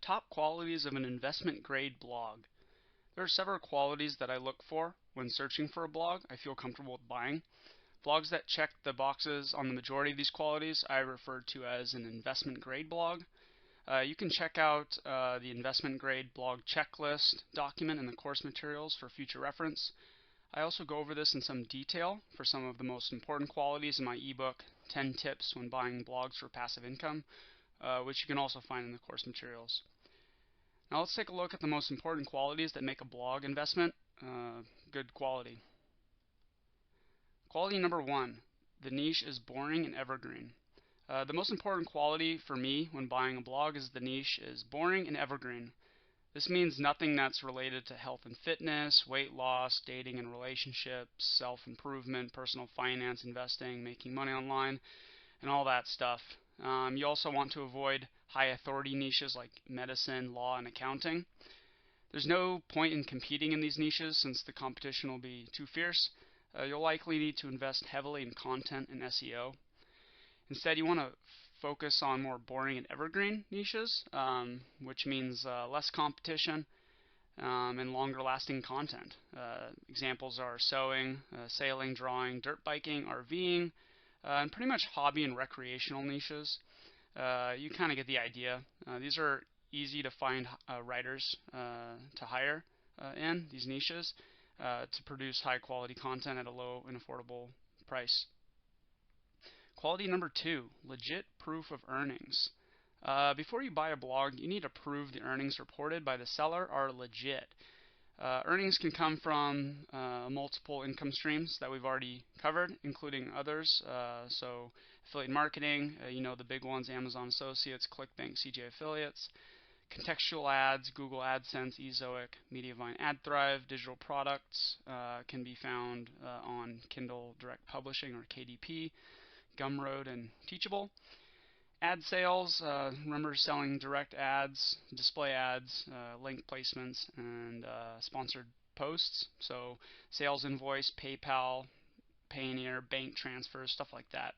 Top qualities of an investment grade blog. There are several qualities that I look for when searching for a blog I feel comfortable with buying. Blogs that check the boxes on the majority of these qualities I refer to as an investment grade blog. You can check out the investment grade blog checklist document in the course materials for future reference. I also go over this in some detail for some of the most important qualities in my ebook, 10 Tips When Buying Blogs for Passive Income, which you can also find in the course materials. Now let's take a look at the most important qualities that make a blog investment good quality. Quality number 1, the niche is boring and evergreen. The most important quality for me when buying a blog is the niche is boring and evergreen. This means nothing that's related to health and fitness, weight loss, dating and relationships, self-improvement, personal finance, investing, making money online, and all that stuff. You also want to avoid high authority niches like medicine, law, and accounting. There's no point in competing in these niches since the competition will be too fierce. You'll likely need to invest heavily in content and SEO. Instead, you want to focus on more boring and evergreen niches, which means less competition and longer lasting content. Examples are sewing, sailing, drawing, dirt biking, RVing, and pretty much hobby and recreational niches. You kind of get the idea. These are easy to find writers to hire in these niches to produce high quality content at a low and affordable price. Quality number 2, legit proof of earnings. Before you buy a blog, you need to prove the earnings reported by the seller are legit. Earnings can come from multiple income streams that we've already covered, including others. So affiliate marketing, the big ones, Amazon Associates, ClickBank, CJ Affiliates. Contextual ads, Google AdSense, Ezoic, Mediavine, AdThrive, digital products can be found on Kindle Direct Publishing or KDP, Gumroad, and Teachable. Ad sales, remember selling direct ads, display ads, link placements, and sponsored posts. So sales invoice, PayPal, Payoneer, bank transfers, stuff like that.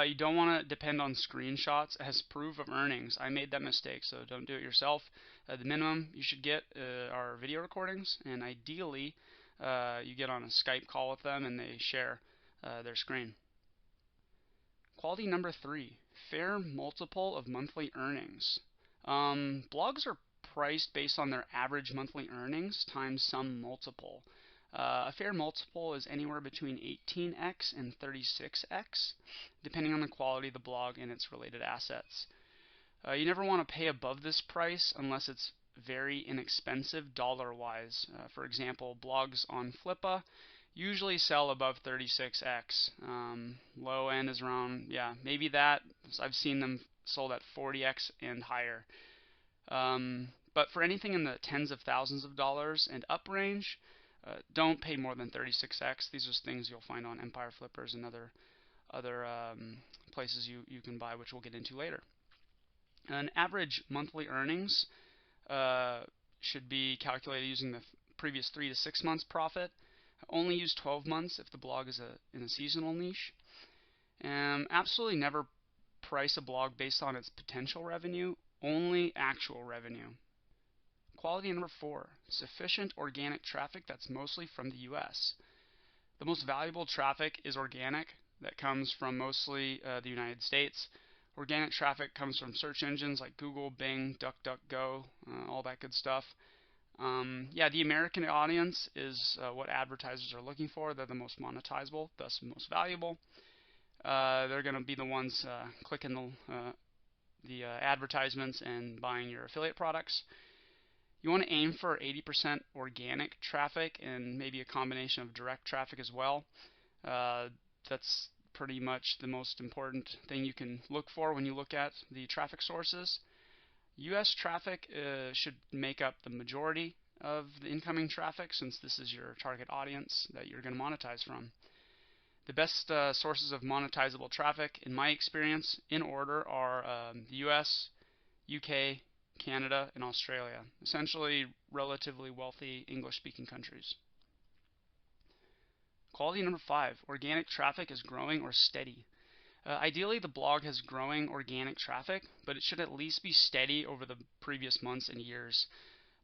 You don't want to depend on screenshots as proof of earnings. I made that mistake, so don't do it yourself. The minimum you should get are video recordings, and ideally you get on a Skype call with them and they share their screen. Quality number 3, fair multiple of monthly earnings. Blogs are priced based on their average monthly earnings times some multiple. A fair multiple is anywhere between 18x and 36x, depending on the quality of the blog and its related assets. You never want to pay above this price unless it's very inexpensive dollar-wise. For example, blogs on Flippa usually sell above 36x. Low end is around, maybe that. I've seen them sold at 40x and higher. But for anything in the tens of thousands of dollars and up range, don't pay more than 36x. These are things you'll find on Empire Flippers and other places you can buy, which we'll get into later. An average monthly earnings should be calculated using the previous 3 to 6 months profit. Only use 12 months if the blog is in a seasonal niche. Absolutely never price a blog based on its potential revenue, only actual revenue. Quality number 4, sufficient organic traffic that's mostly from the US. The most valuable traffic is organic, that comes from mostly the United States. Organic traffic comes from search engines like Google, Bing, DuckDuckGo, all that good stuff. The American audience is what advertisers are looking for. They're the most monetizable, thus most valuable. They're going to be the ones clicking the advertisements and buying your affiliate products. You want to aim for 80% organic traffic and maybe a combination of direct traffic as well. That's pretty much the most important thing you can look for when you look at the traffic sources. US traffic should make up the majority of the incoming traffic, since this is your target audience that you're going to monetize from. The best sources of monetizable traffic, in my experience, in order, are the US, UK, Canada, and Australia, essentially relatively wealthy English-speaking countries. Quality number 5, organic traffic is growing or steady. Ideally, the blog has growing organic traffic, but it should at least be steady over the previous months and years.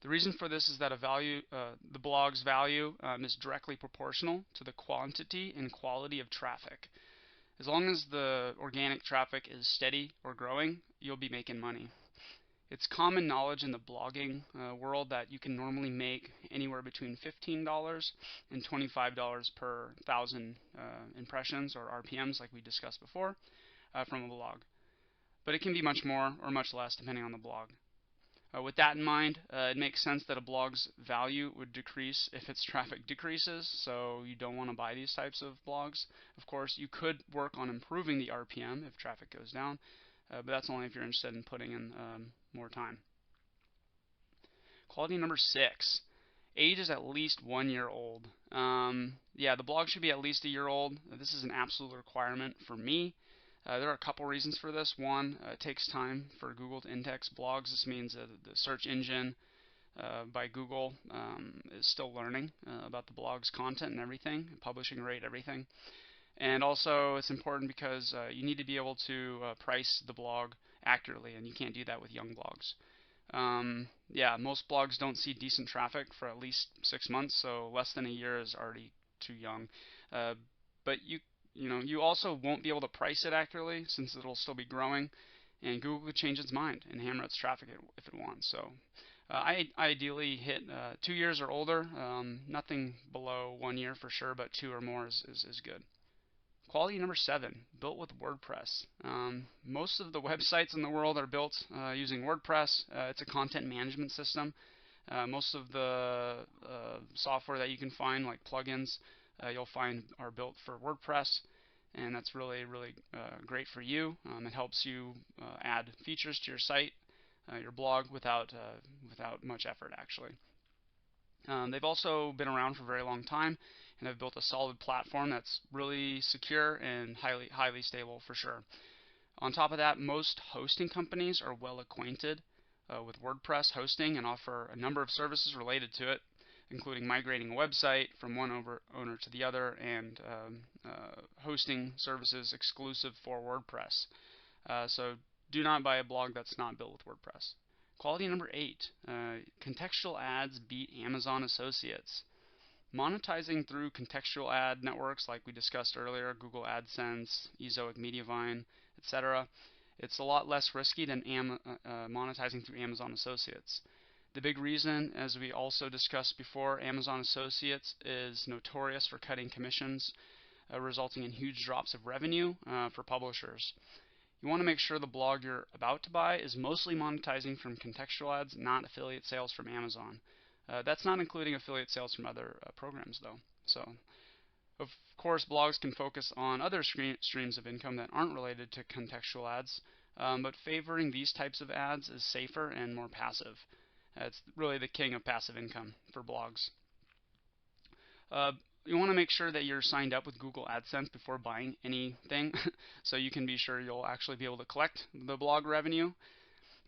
The reason for this is that the blog's value is directly proportional to the quantity and quality of traffic. As long as the organic traffic is steady or growing, you'll be making money. It's common knowledge in the blogging world that you can normally make anywhere between $15 and $25 per thousand impressions or RPMs, like we discussed before, from a blog. But it can be much more or much less depending on the blog. With that in mind, it makes sense that a blog's value would decrease if its traffic decreases, so you don't want to buy these types of blogs. Of course, you could work on improving the RPM if traffic goes down, but that's only if you're interested in putting in more time. Quality number 6. Age is at least 1 year old. Yeah, the blog should be at least a year old. This is an absolute requirement for me. There are a couple reasons for this. One, it takes time for Google to index blogs. This means the search engine by Google is still learning about the blog's content and everything, publishing rate, everything. And also, it's important because you need to be able to price the blog accurately, and you can't do that with young blogs. Yeah, most blogs don't see decent traffic for at least 6 months, so less than a year is already too young. But you also won't be able to price it accurately since it'll still be growing, and Google could change its mind and hammer its traffic if it wants. So I ideally hit 2 years or older, nothing below 1 year for sure, but 2 or more is good. Quality number 7, built with WordPress. Most of the websites in the world are built using WordPress. It's a content management system. Most of the software that you can find, like plugins, you'll find are built for WordPress, and that's really great for you. It helps you add features to your site, your blog, without much effort actually. They've also been around for a very long time and have built a solid platform that's really secure and highly stable for sure. On top of that, most hosting companies are well acquainted with WordPress hosting and offer a number of services related to it, including migrating a website from one owner to the other and hosting services exclusive for WordPress. So do not buy a blog that's not built with WordPress. Quality number 8, contextual ads beat Amazon Associates. Monetizing through contextual ad networks like we discussed earlier, Google AdSense, Ezoic, Mediavine, etc., it's a lot less risky than monetizing through Amazon Associates. The big reason, as we also discussed before, Amazon Associates is notorious for cutting commissions, resulting in huge drops of revenue for publishers. You want to make sure the blog you're about to buy is mostly monetizing from contextual ads, not affiliate sales from Amazon. That's not including affiliate sales from other programs, though. So, of course, blogs can focus on other streams of income that aren't related to contextual ads, but favoring these types of ads is safer and more passive. It's really the king of passive income for blogs. You want to make sure that you're signed up with Google AdSense before buying anything, so you can be sure you'll actually be able to collect the blog revenue.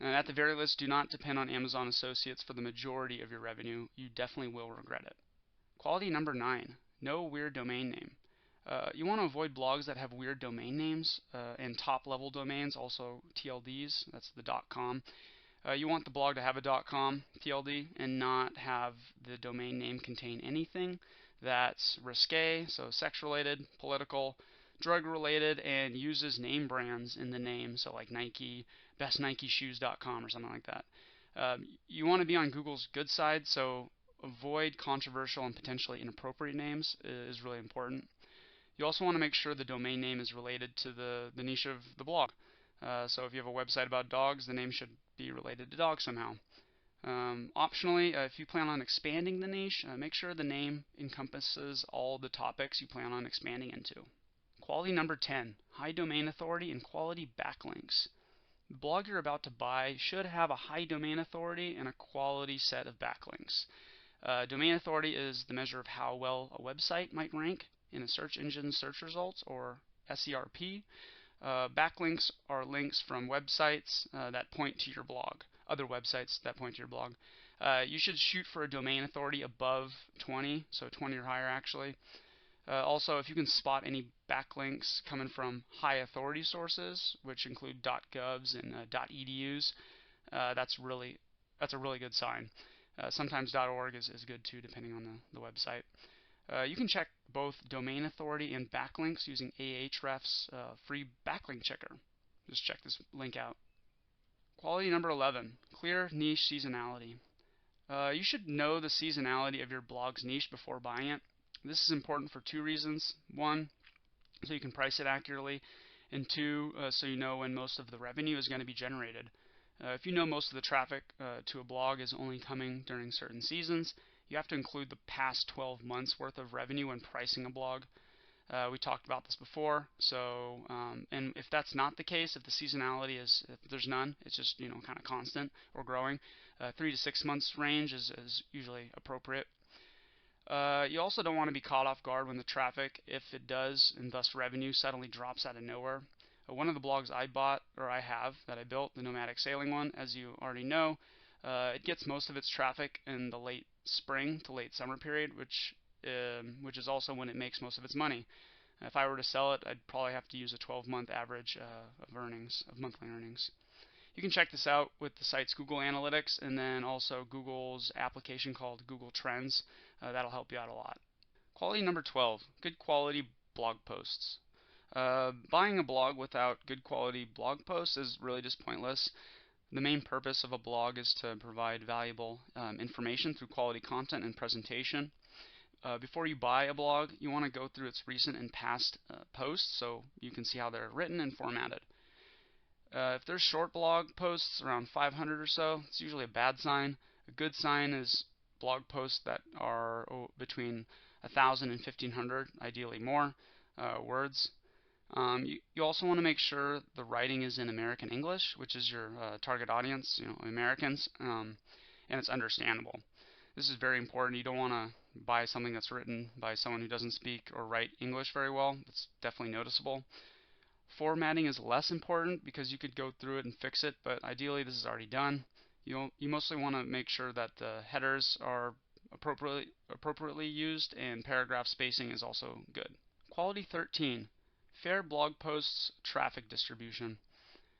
And at the very least, do not depend on Amazon Associates for the majority of your revenue. You definitely will regret it. Quality number 9, no weird domain name. You want to avoid blogs that have weird domain names and top-level domains, also TLDs, that's the .com. You want the blog to have a .com TLD and not have the domain name contain anything that's risque, so sex-related, political, drug-related, and uses name brands in the name, so like Nike, bestnikeshoes.com or something like that. You want to be on Google's good side, so avoid controversial and potentially inappropriate names is really important. You also want to make sure the domain name is related to the niche of the blog. So if you have a website about dogs, the name should be related to dogs somehow. Optionally, if you plan on expanding the niche, make sure the name encompasses all the topics you plan on expanding into. Quality number 10, high domain authority and quality backlinks. The blog you're about to buy should have a high domain authority and a quality set of backlinks. Domain authority is the measure of how well a website might rank in a search engine search results, or SERP. Backlinks are links from websites that point to your blog, other websites that point to your blog. You should shoot for a domain authority above 20, so 20 or higher actually. Also, if you can spot any backlinks coming from high authority sources, which include .govs and .edus, that's a really good sign. Sometimes .org is good too, depending on the website. You can check both domain authority and backlinks using Ahrefs free backlink checker. Just check this link out. Quality number 11, clear niche seasonality. You should know the seasonality of your blog's niche before buying it. This is important for two reasons. One, so you can price it accurately, and two, so you know when most of the revenue is going to be generated. If you know most of the traffic to a blog is only coming during certain seasons, you have to include the past 12 months worth of revenue when pricing a blog. We talked about this before, so and if that's not the case, if the seasonality is, if there's none, it's just kind of constant or growing, 3 to 6 months range is usually appropriate. You also don't want to be caught off guard when the traffic, if it does, and thus revenue, suddenly drops out of nowhere. One of the blogs I built, the Nomadic Sailing one, as you already know, it gets most of its traffic in the late spring to late summer period, which is also when it makes most of its money. If I were to sell it, I'd probably have to use a 12-month average of monthly earnings. You can check this out with the site's Google Analytics and then also Google's application called Google Trends. That'll help you out a lot. Quality number 12, good quality blog posts. Buying a blog without good quality blog posts is really just pointless. The main purpose of a blog is to provide valuable information through quality content and presentation. Before you buy a blog, you want to go through its recent and past posts so you can see how they're written and formatted. If there's short blog posts, around 500 or so, it's usually a bad sign. A good sign is blog posts that are between 1,000 and 1,500, ideally more, words. You also want to make sure the writing is in American English, which is your target audience, Americans, and it's understandable. This is very important. You don't want to buy something that's written by someone who doesn't speak or write English very well. It's definitely noticeable. Formatting is less important because you could go through it and fix it, but ideally this is already done. You mostly want to make sure that the headers are appropriately used and paragraph spacing is also good. Quality 13, fair blog posts traffic distribution.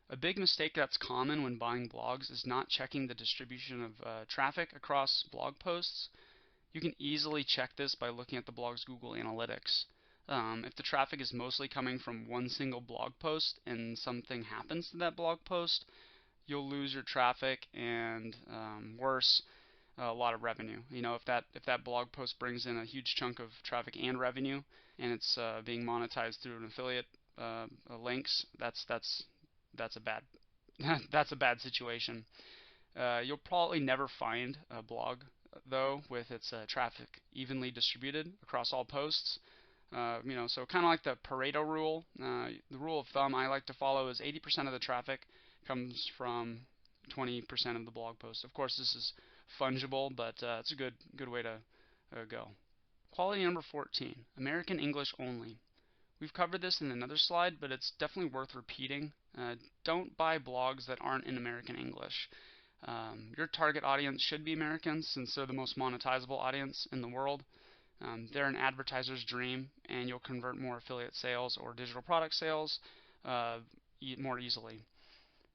A big mistake that's common when buying blogs is not checking the distribution of traffic across blog posts. You can easily check this by looking at the blog's Google Analytics. If the traffic is mostly coming from one single blog post and something happens to that blog post, you'll lose your traffic and worse, a lot of revenue. If that blog post brings in a huge chunk of traffic and revenue, and it's being monetized through an affiliate links, that's a bad that's a bad situation. You'll probably never find a blog though with its traffic evenly distributed across all posts. So kind of like the Pareto rule. The rule of thumb I like to follow is 80% of the traffic comes from 20% of the blog post. Of course, this is fungible, but it's a good way to go. Quality number 14, American English only. We've covered this in another slide, but it's definitely worth repeating. Don't buy blogs that aren't in American English. Your target audience should be Americans since they're the most monetizable audience in the world. They're an advertiser's dream, and you'll convert more affiliate sales or digital product sales more easily.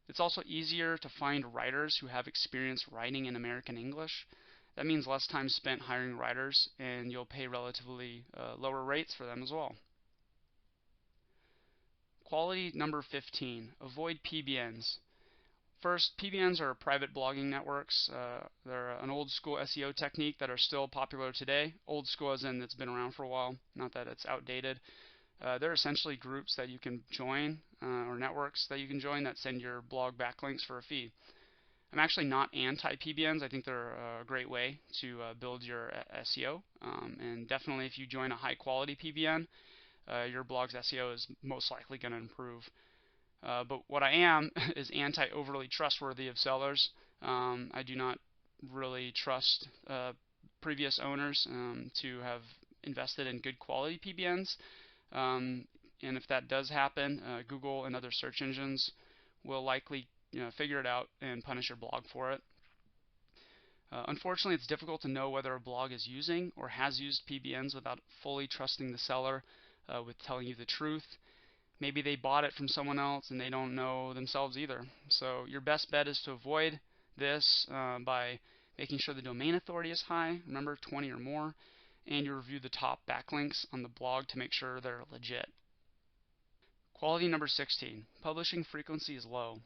It's also easier to find writers who have experience writing in American English. That means less time spent hiring writers, and you'll pay relatively lower rates for them as well. Quality number 15, avoid PBNs. First, PBNs are private blogging networks. They're an old school SEO technique that are still popular today. Old school as in it's been around for a while, not that it's outdated. They're essentially groups that you can join or networks that you can join that send your blog backlinks for a fee. I'm actually not anti-PBNs. I think they're a great way to build your SEO. And definitely if you join a high quality PBN, your blog's SEO is most likely going to improve. But what I am is anti-overly trustworthy of sellers. I do not really trust previous owners to have invested in good quality PBNs. And if that does happen, Google and other search engines will likely figure it out and punish your blog for it. Unfortunately, it's difficult to know whether a blog is using or has used PBNs without fully trusting the seller with telling you the truth. Maybe they bought it from someone else and they don't know themselves either. So your best bet is to avoid this by making sure the domain authority is high, remember 20 or more, and you review the top backlinks on the blog to make sure they're legit. Quality number 16, publishing frequency is low.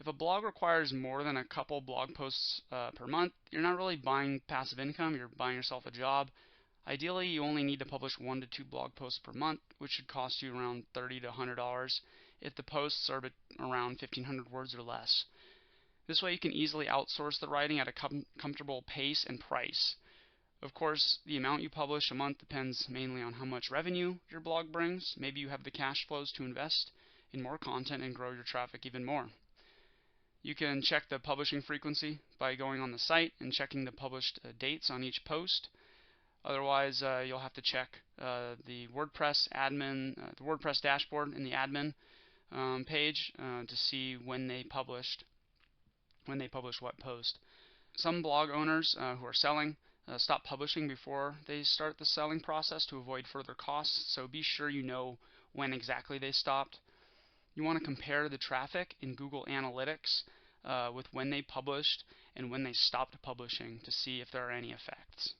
If a blog requires more than a couple blog posts per month, you're not really buying passive income, you're buying yourself a job. Ideally, you only need to publish 1 to 2 blog posts per month, which should cost you around $30 to $100 if the posts are around 1,500 words or less. This way you can easily outsource the writing at a comfortable pace and price. Of course, the amount you publish a month depends mainly on how much revenue your blog brings. Maybe you have the cash flows to invest in more content and grow your traffic even more. You can check the publishing frequency by going on the site and checking the published dates on each post. Otherwise, you'll have to check the WordPress admin, the WordPress dashboard in the admin page to see when they published what post. Some blog owners who are selling stop publishing before they start the selling process to avoid further costs, so be sure you know when exactly they stopped. You want to compare the traffic in Google Analytics with when they published and when they stopped publishing to see if there are any effects.